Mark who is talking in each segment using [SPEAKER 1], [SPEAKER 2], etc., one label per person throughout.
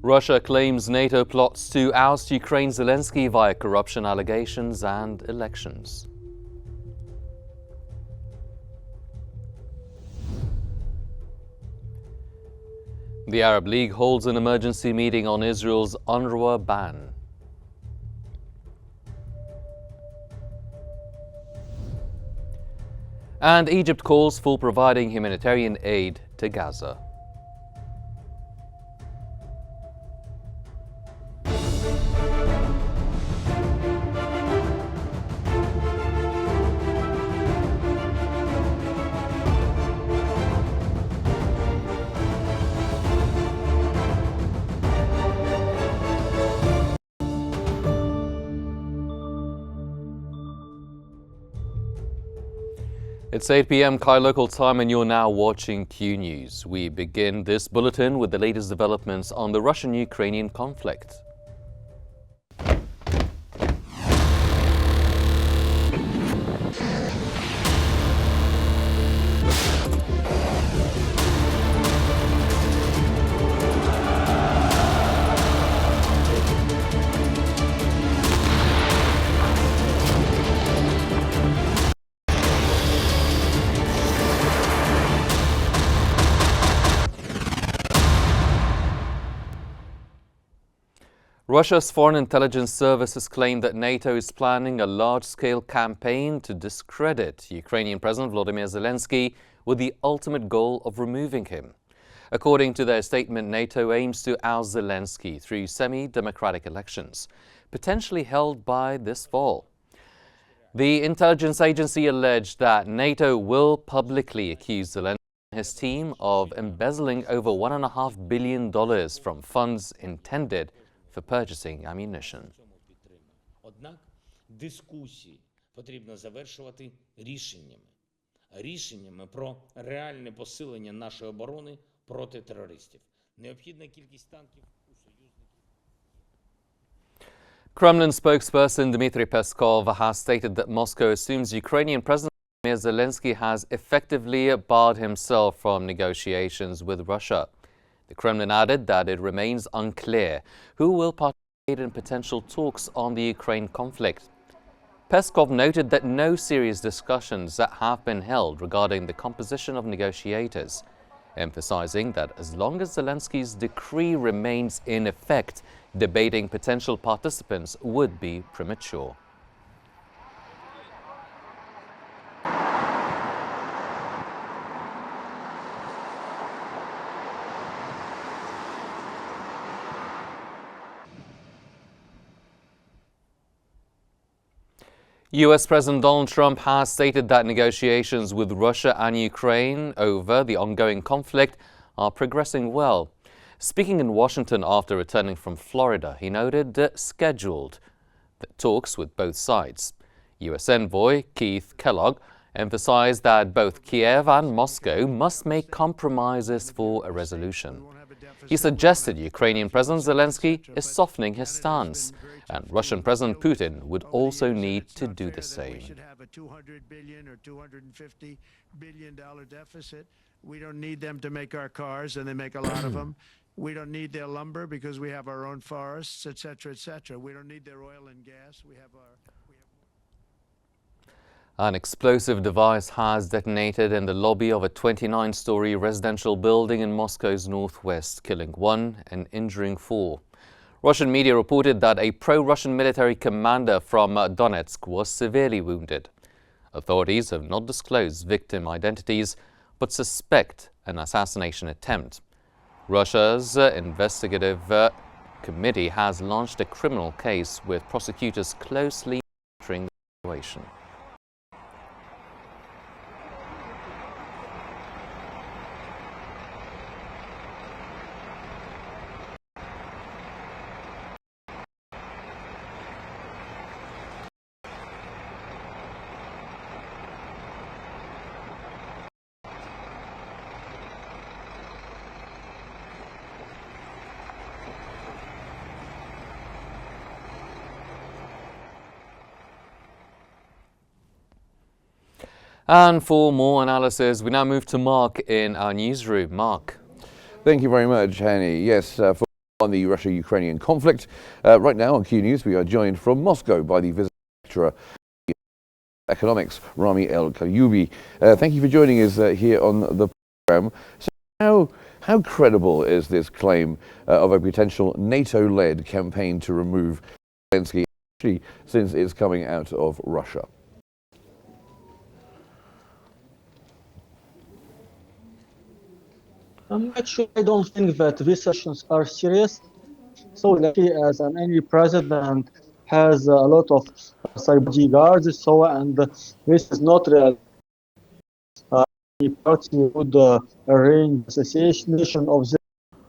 [SPEAKER 1] Russia claims NATO plots to oust Ukraine's Zelensky via corruption allegations and elections. The Arab League holds an emergency meeting on Israel's UNRWA ban. And Egypt calls for providing humanitarian aid to Gaza. It's 8 p.m. Kai local time and you're now watching Q News. We begin this bulletin with the latest developments on the Russian-Ukrainian conflict. Russia's Foreign Intelligence Service has claimed that NATO is planning a large-scale campaign to discredit Ukrainian President Volodymyr Zelensky with the ultimate goal of removing him. According to their statement, NATO aims to oust Zelensky through semi-democratic elections, potentially held by this fall. The intelligence agency alleged that NATO will publicly accuse Zelensky and his team of embezzling over $1.5 billion from funds intended for purchasing ammunition.
[SPEAKER 2] Однак дискусії потрібно завершувати рішеннями про реальне посилення нашої оборони проти терористів. Необхідна кількість танків у союзників.
[SPEAKER 1] Kremlin spokesperson Dmitry Peskov has stated that Moscow assumes Ukrainian President Volodymyr Zelensky has effectively barred himself from negotiations with Russia. The Kremlin added that it remains unclear who will participate in potential talks on the Ukraine conflict. Peskov noted that no serious discussions have been held regarding the composition of negotiators, emphasizing that as long as Zelensky's decree remains in effect, debating potential participants would be premature. US President Donald Trump has stated that negotiations with Russia and Ukraine over the ongoing conflict are progressing well. Speaking in Washington after returning from Florida, he noted scheduled talks with both sides. US envoy Keith Kellogg emphasized that both Kiev and Moscow must make compromises for a resolution. He suggested Ukrainian President Zelensky is softening his stance, and Russian President Putin would also need to do the same.
[SPEAKER 3] We should have a $200 billion or $250 billion deficit. We don't need them to make our cars, and they make a lot of them. We don't need their lumber because we have our own forests, et cetera, et cetera. We don't need their oil and gas. We have our...
[SPEAKER 1] An explosive device has detonated in the lobby of a 29-story residential building in Moscow's northwest, killing 1 and injuring 4. Russian media reported that a pro-Russian military commander from Donetsk was severely wounded. Authorities have not disclosed victim identities, but suspect an assassination attempt. Russia's investigative committee has launched a criminal case with prosecutors closely monitoring the situation. And for more analysis, we now move to Mark in our newsroom. Mark.
[SPEAKER 4] Thank you very much, Hanny. Yes, for on the Russia-Ukrainian conflict. Right now on Qnews, we are joined from Moscow by the visiting lecturer of economics, Rami El-Kayoubi. Thank you for joining us here on the program. So how credible is this claim of a potential NATO-led campaign to remove Zelensky since it's coming out of Russia?
[SPEAKER 5] Actually, I don't think that these actions are serious. So, Zelensky, as any president, has a lot of cyber guards. So, and this is not real. Any party would arrange assassination of the.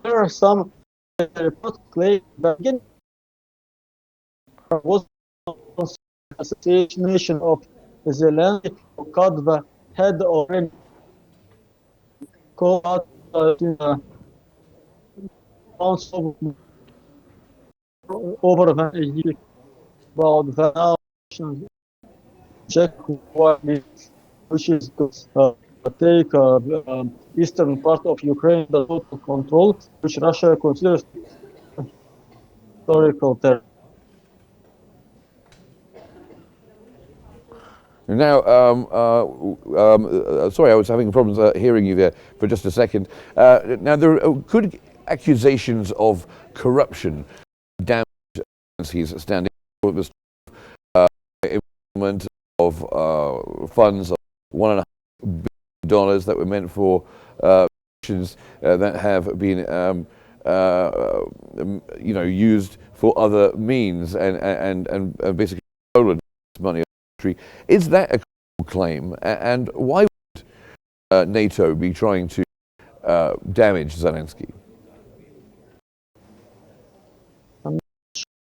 [SPEAKER 5] There are some reports claim that again there was assassination of Zelensky who cut the head already caught in the council over the year about the nation check which is to take eastern part of Ukraine the total control, which Russia considers historical territory.
[SPEAKER 4] Now, sorry, I was having problems hearing you there for just a second. Now, there are good accusations of corruption damage Zelensky's standing with the implement of funds of $1.5 billion that were meant for missions that have been, used for other means and basically stolen money. Is that a claim, and why would NATO be trying to damage Zelensky?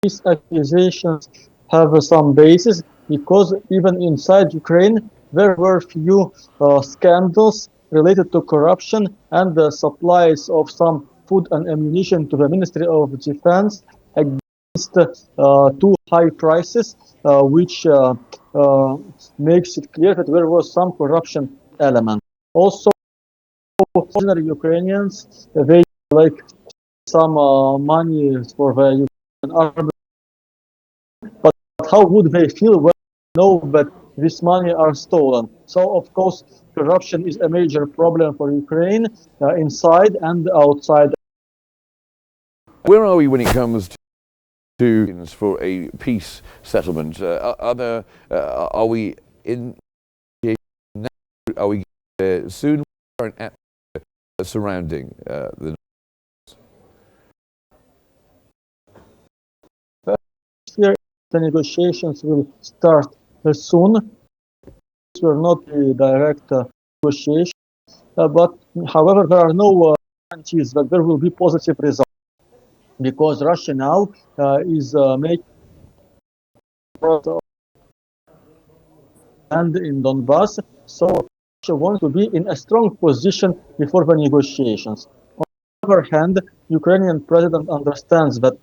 [SPEAKER 5] These accusations have some basis because even inside Ukraine there were few scandals related to corruption and the supplies of some food and ammunition to the Ministry of Defense against too high prices, which makes it clear that there was some corruption element. Also, ordinary Ukrainians, they like some money for the Ukrainian army, but how would they feel when they know that this money are stolen? So, of course, corruption is a major problem for Ukraine inside and outside.
[SPEAKER 4] Where are we when it comes to for a peace settlement? Are we in now? Are we soon? At surrounding the
[SPEAKER 5] negotiations will start soon. These were not a direct negotiation, but however, there are no guarantees that there will be positive results because Russia now is making and in Donbass, so Russia wants to be in a strong position before the negotiations. On the other hand, Ukrainian president understands that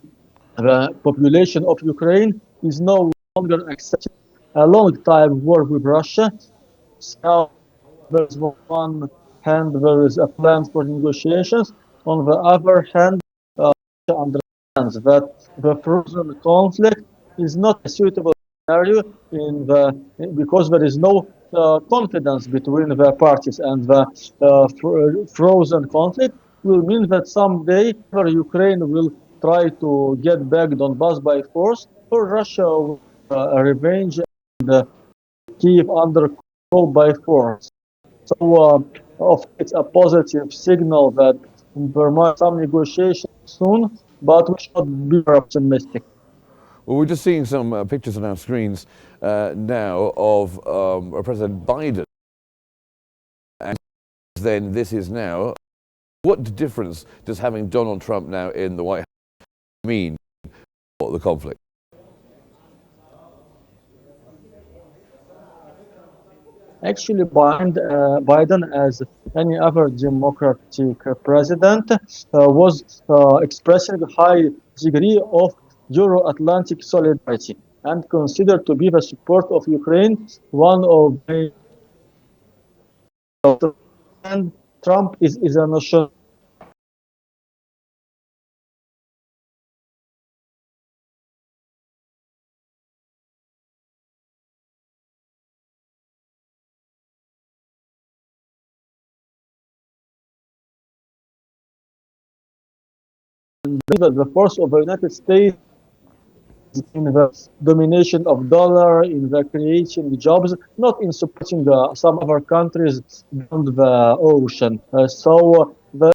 [SPEAKER 5] the population of Ukraine is no longer accepting a long-time war with Russia. So there's one hand there is a plan for negotiations. On the other hand, Russia understands that the frozen conflict is not a suitable scenario because there is no confidence between the parties, and the frozen conflict will mean that someday Ukraine will try to get back Donbass by force, or Russia will revenge and keep under control by force. So it's a positive signal that there might be some negotiations soon, but we should be optimistic.
[SPEAKER 4] Well, we're just seeing some pictures on our screens now of President Biden, and then this is now. What difference does having Donald Trump now in the White House mean for the conflict?
[SPEAKER 5] Actually, Biden, as any other democratic president, was expressing a high degree of Euro-Atlantic solidarity and considered to be the support of Ukraine one of the. And Trump is a national even the force of the United States in the domination of dollar, in the creation of jobs, not in supporting some other countries beyond the ocean.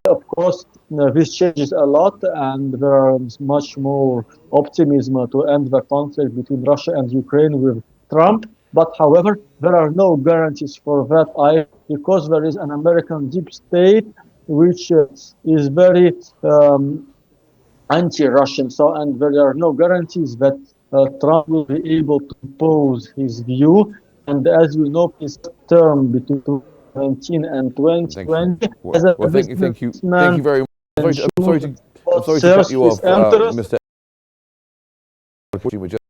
[SPEAKER 5] Of course, this changes a lot, and there is much more optimism to end the conflict between Russia and Ukraine with Trump. But however, there are no guarantees for that either, because there is an American deep state which is very anti-Russian. And there are no guarantees that Trump will be able to impose his view. And as you know, his term between 2019 and 2020,
[SPEAKER 4] thank you very much. I'm sorry to cut you off, Mr. Unfortunately, we're just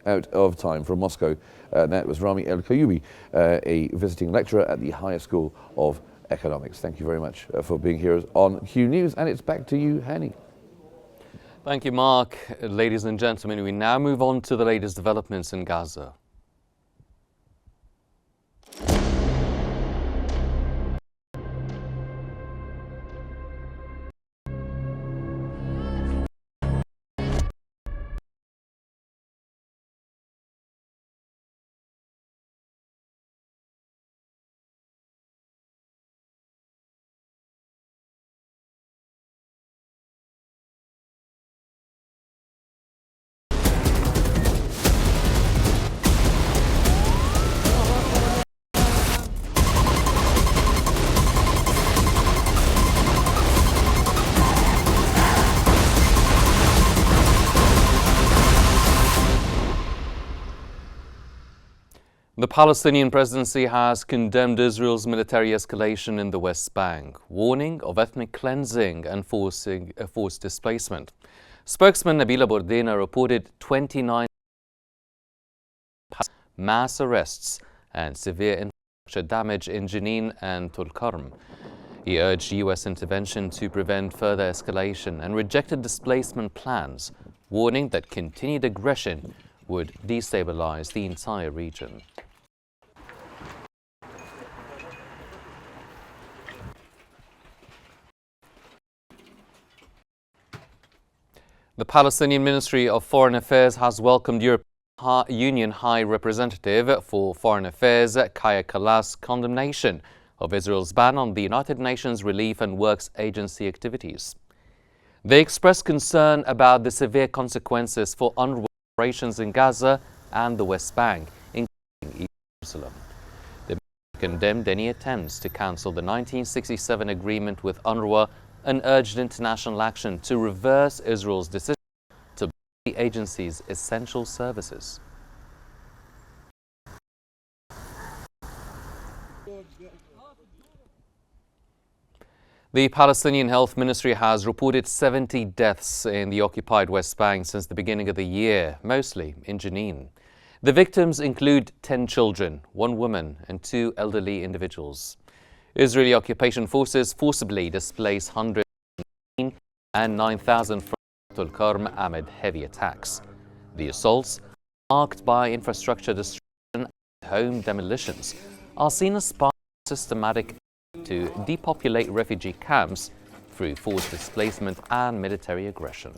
[SPEAKER 4] out of time from Moscow. That was Rami El-Kayoubi, a visiting lecturer at the Higher School of Economics. Thank you very much for being here on Q News, and it's back to you, Hani.
[SPEAKER 1] Thank you, Mark. Ladies and gentlemen, we now move on to the latest developments in Gaza. The Palestinian presidency has condemned Israel's military escalation in the West Bank, warning of ethnic cleansing and forced displacement. Spokesman Nabila Bourdina reported 29 mass arrests and severe infrastructure damage in Jenin and Tulkarm. He urged U.S. intervention to prevent further escalation and rejected displacement plans, warning that continued aggression would destabilize the entire region. The Palestinian Ministry of Foreign Affairs has welcomed European Union High Representative for Foreign Affairs Kaya Kallas' condemnation of Israel's ban on the United Nations Relief and Works Agency activities. They expressed concern about the severe consequences for UNRWA operations in Gaza and the West Bank, including East Jerusalem. They condemned any attempts to cancel the 1967 agreement with UNRWA and urged international action to reverse Israel's decision to block the agency's essential services. The Palestinian Health Ministry has reported 70 deaths in the occupied West Bank since the beginning of the year, mostly in Jenin. The victims include 10 children, 1 woman and 2 elderly individuals. Israeli occupation forces forcibly displaced hundreds and 9,000 from Tulkarm amid heavy attacks. The assaults, marked by infrastructure destruction and home demolitions, are seen as part of systematic to depopulate refugee camps through forced displacement and military aggression.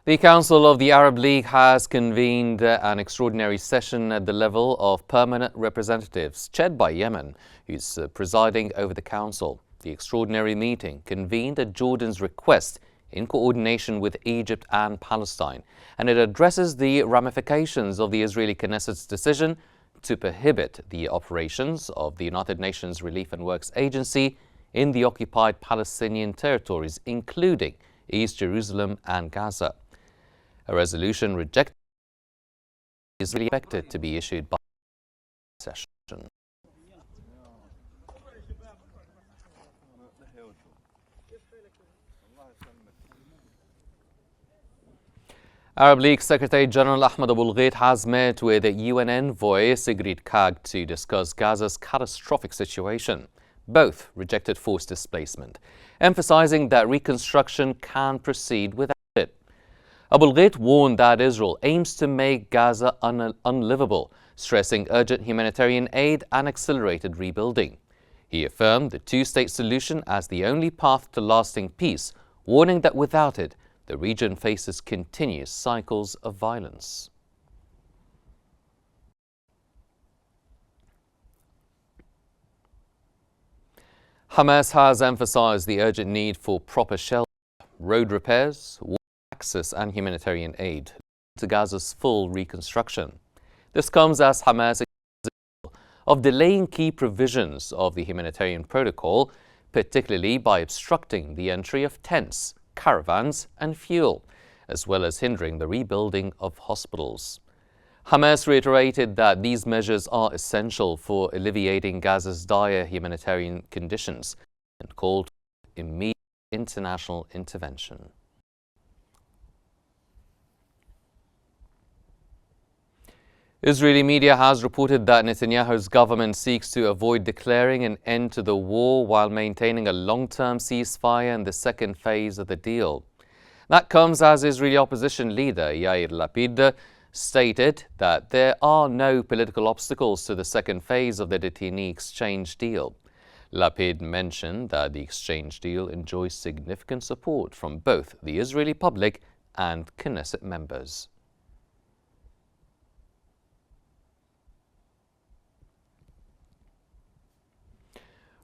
[SPEAKER 1] The Council of the Arab League has convened an extraordinary session at the level of permanent representatives, chaired by Yemen, who's presiding over the council. The extraordinary meeting convened at Jordan's request in coordination with Egypt and Palestine, and it addresses the ramifications of the Israeli Knesset's decision to prohibit the operations of the United Nations Relief and Works Agency in the occupied Palestinian territories, including East Jerusalem and Gaza. A resolution rejected is expected to be issued by the session. Arab League Secretary General Ahmed Abul-Gheit has met with UN envoy Sigrid Kaag to discuss Gaza's catastrophic situation. Both rejected forced displacement, emphasizing that reconstruction can proceed without it. Abul-Gheit warned that Israel aims to make Gaza unlivable stressing urgent humanitarian aid and accelerated rebuilding. He affirmed the two-state solution as the only path to lasting peace, warning that without it, the region faces continuous cycles of violence. Hamas has emphasized the urgent need for proper shelter, road repairs, water access and humanitarian aid to Gaza's full reconstruction. This comes as Hamas of delaying key provisions of the humanitarian protocol, particularly by obstructing the entry of tents, caravans and fuel, as well as hindering the rebuilding of hospitals. Hamas reiterated that these measures are essential for alleviating Gaza's dire humanitarian conditions and called for immediate international intervention. Israeli media has reported that Netanyahu's government seeks to avoid declaring an end to the war while maintaining a long-term ceasefire in the second phase of the deal. That comes as Israeli opposition leader Yair Lapid stated that there are no political obstacles to the second phase of the detainee exchange deal. Lapid mentioned that the exchange deal enjoys significant support from both the Israeli public and Knesset members.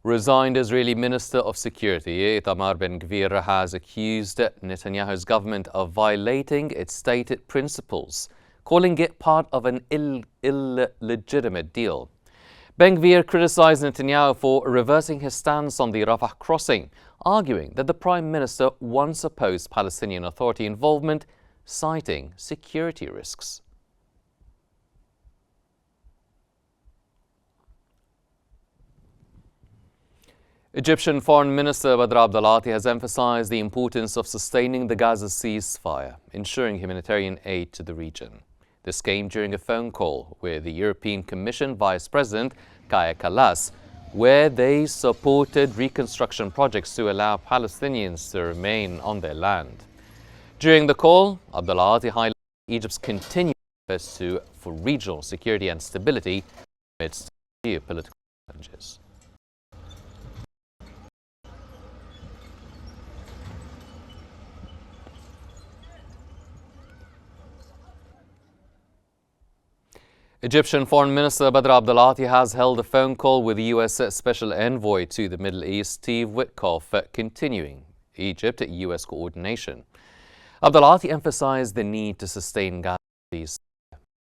[SPEAKER 1] Resigned Israeli Minister of Security Itamar Ben-Gvir has accused Netanyahu's government of violating its stated principles, calling it part of an illegitimate deal. Ben-Gvir criticized Netanyahu for reversing his stance on the Rafah crossing, arguing that the Prime Minister once opposed Palestinian Authority involvement, citing security risks. Egyptian Foreign Minister Badr Abdulati has emphasized the importance of sustaining the Gaza ceasefire, ensuring humanitarian aid to the region. This came during a phone call with the European Commission Vice President Kaja Kallas, where they supported reconstruction projects to allow Palestinians to remain on their land. During the call, Abdulati highlighted Egypt's continued efforts for regional security and stability amidst geopolitical challenges. Egyptian Foreign Minister Badr Abdulati has held a phone call with the U.S. Special Envoy to the Middle East, Steve Witkoff, continuing Egypt-U.S. coordination. Abdulati emphasized the need to sustain Gaza's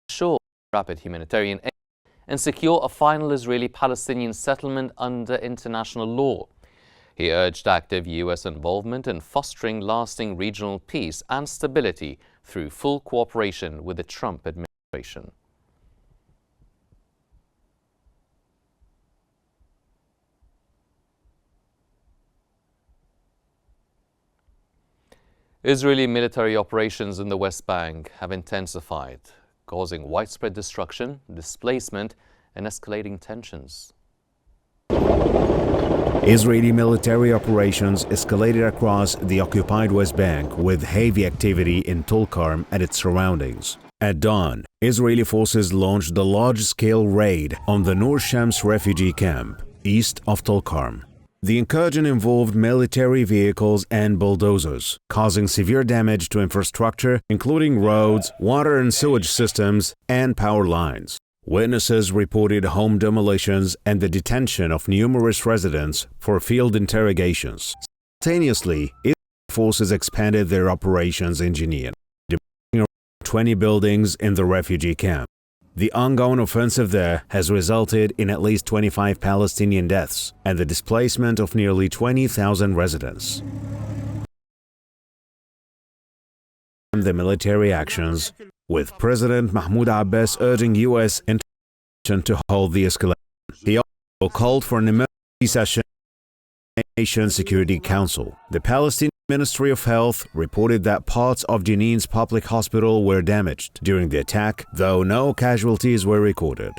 [SPEAKER 1] ensure rapid humanitarian aid and secure a final Israeli-Palestinian settlement under international law. He urged active U.S. involvement in fostering lasting regional peace and stability through full cooperation with the Trump administration. Israeli military operations in the West Bank have intensified, causing widespread destruction, displacement, and escalating tensions.
[SPEAKER 6] Israeli military operations escalated across the occupied West Bank with heavy activity in Tulkarm and its surroundings. At dawn, Israeli forces launched a large-scale raid on the Nur Shams refugee camp, east of Tulkarm. The incursion involved military vehicles and bulldozers, causing severe damage to infrastructure, including roads, water and sewage systems, and power lines. Witnesses reported home demolitions and the detention of numerous residents for field interrogations. Simultaneously, Israeli forces expanded their operations in Jenin, demolishing around 20 buildings in the refugee camp. The ongoing offensive there has resulted in at least 25 Palestinian deaths and the displacement of nearly 20,000 residents. The military actions, with President Mahmoud Abbas urging U.S. intervention to halt the escalation. He also called for an emergency session of the Nation Security Council. The Palestinian Ministry of Health reported that parts of Jenin's public hospital were damaged during the attack, though no casualties were recorded.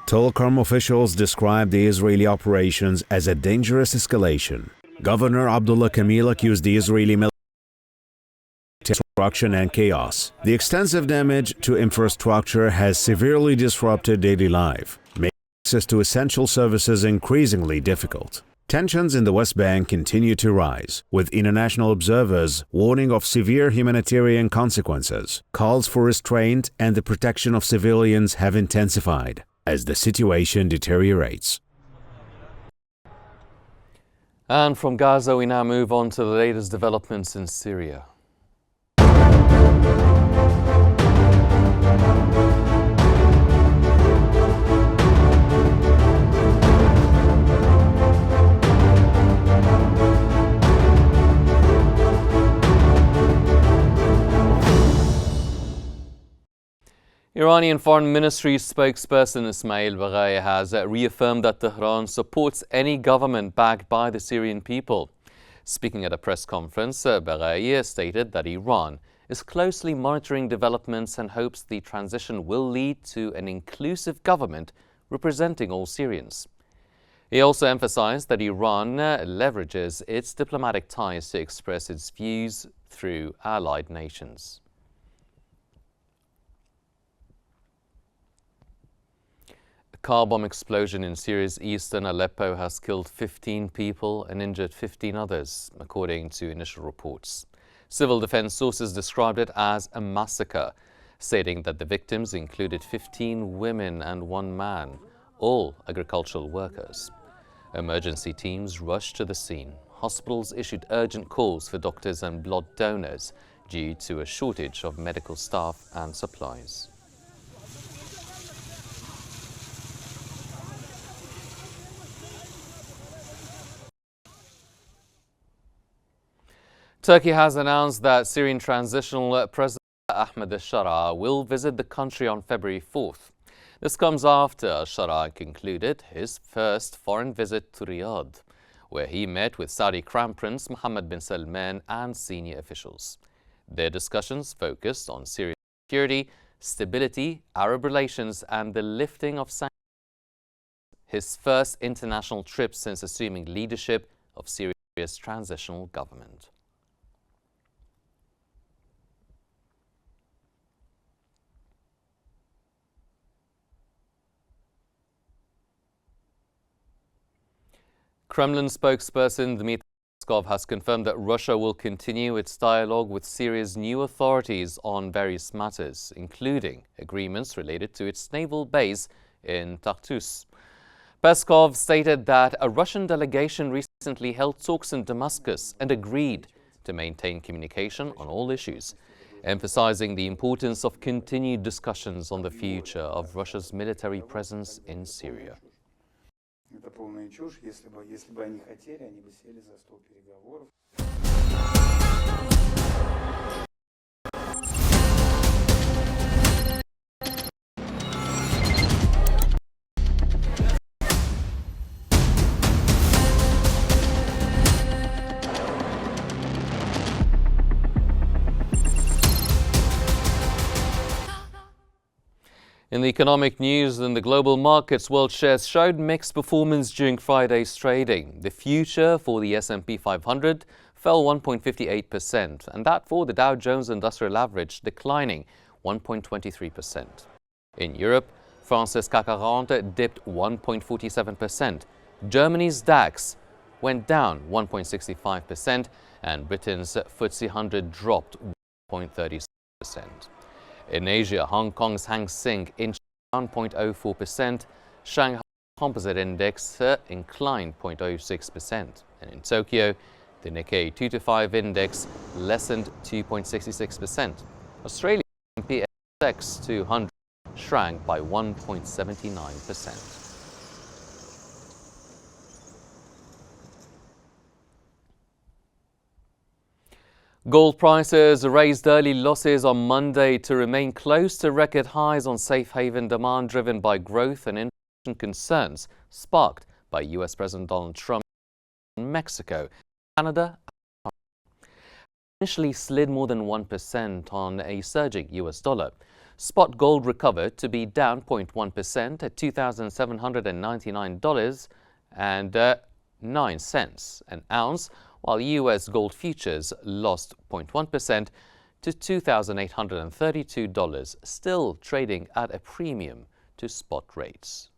[SPEAKER 6] Tulkarm officials described the Israeli operations as a dangerous escalation. Governor Abdullah Kamil accused the Israeli military destruction and chaos. The extensive damage to infrastructure has severely disrupted daily life, making access to essential services increasingly difficult. Tensions in the West Bank continue to rise, with international observers warning of severe humanitarian consequences. Calls for restraint and the protection of civilians have intensified as the situation deteriorates.
[SPEAKER 1] And from Gaza, we now move on to the latest developments in Syria. Iranian Foreign Ministry spokesperson Ismail Baghai has reaffirmed that Tehran supports any government backed by the Syrian people. Speaking at a press conference, Baghai stated that Iran is closely monitoring developments and hopes the transition will lead to an inclusive government representing all Syrians. He also emphasized that Iran leverages its diplomatic ties to express its views through allied nations. A car bomb explosion in Syria's eastern Aleppo has killed 15 people and injured 15 others, according to initial reports. Civil defense sources described it as a massacre, stating that the victims included 15 women and 1 man, all agricultural workers. Emergency teams rushed to the scene. Hospitals issued urgent calls for doctors and blood donors due to a shortage of medical staff and supplies. Turkey has announced that Syrian Transitional President Ahmed al-Shara will visit the country on February 4th. This comes after al-Shara concluded his first foreign visit to Riyadh, where he met with Saudi Crown Prince Mohammed bin Salman and senior officials. Their discussions focused on Syrian security, stability, Arab relations, and the lifting of sanctions. His first international trip since assuming leadership of Syria's transitional government. Kremlin spokesperson Dmitry Peskov has confirmed that Russia will continue its dialogue with Syria's new authorities on various matters, including agreements related to its naval base in Tartus. Peskov stated that a Russian delegation recently held talks in Damascus and agreed to maintain communication on all issues, emphasizing the importance of continued discussions on the future of Russia's military presence in Syria.
[SPEAKER 7] Это полная чушь. Если бы они хотели, они бы сели за стол переговоров.
[SPEAKER 1] In the economic news and the global markets, world shares showed mixed performance during Friday's trading. The future for the S&P 500 fell 1.58%, and that for the Dow Jones Industrial Average declining 1.23%. In Europe, France's CAC 40 dipped 1.47%. Germany's DAX went down 1.65%, and Britain's FTSE 100 dropped 1.36%. In Asia, Hong Kong's Hang Seng inched down 0.04%, Shanghai Composite Index inclined 0.06%, and in Tokyo, the Nikkei 225 Index lessened 2.66%. Australia's S&P ASX 200 shrank by 1.79%. Gold prices raised early losses on Monday to remain close to record highs on safe haven demand driven by growth and inflation concerns sparked by US President Donald Trump in Mexico, Canada. Initially slid more than 1% on a surging US dollar. Spot gold recovered to be down 0.1% at $2,799.09 an ounce, while US gold futures lost 0.1% to $2,832, still trading at a premium to spot rates.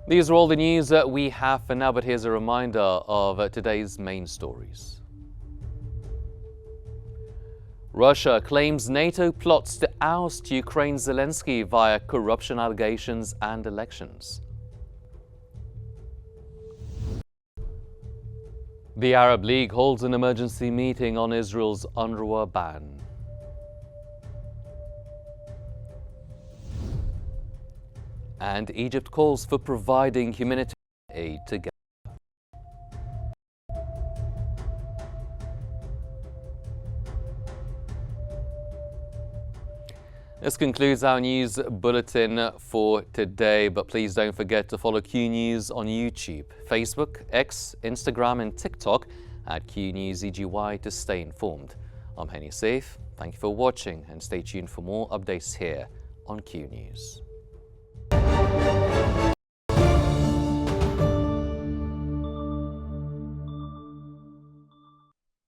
[SPEAKER 1] These are all the news that we have for now, but here's a reminder of today's main stories. Russia claims NATO plots to oust Ukraine's Zelensky via corruption allegations and elections. The Arab League holds an emergency meeting on Israel's UNRWA ban. And Egypt calls for providing humanitarian aid to Gaza. This concludes our news bulletin for today, but please don't forget to follow Q News on YouTube, Facebook, X, Instagram and TikTok at QNewsEGY to stay informed. I'm Henny Safe, thank you for watching and stay tuned for more updates here on Q News.